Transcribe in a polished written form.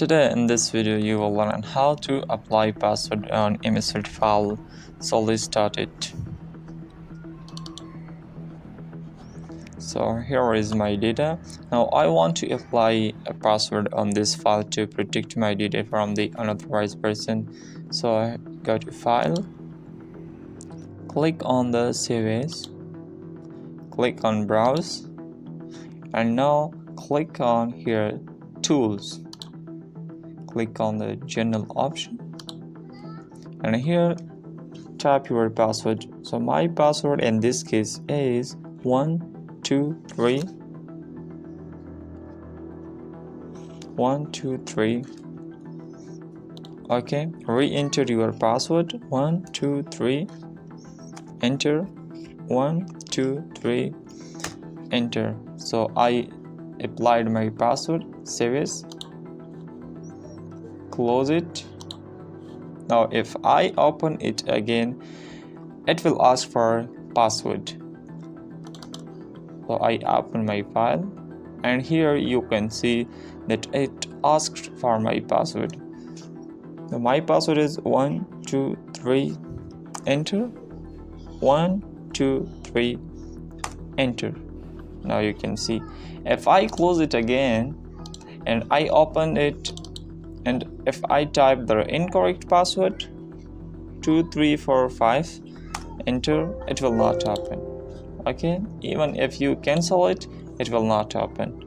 Today in this video you will learn how to apply password on image file. So let's start it. So here is my data. Now I want to apply a password on this file to protect my data from the unauthorized person. So I go to file, click on the save as, click on browse, and now click on here tools. Click on the general option, and here type your password. So my password in this case is 123 123. Okay, re-enter your password 123, enter 123, enter. So I applied my password, save as, close it. Now if I open it again, it will ask for password. So I open my file, and here you can see that it asked for my password. So my password is 123, enter, 123, enter. Now you can see if I close it again and I open it, and if I type the incorrect password 2345, enter, it will not open. Okay, even if you cancel it, it will not open.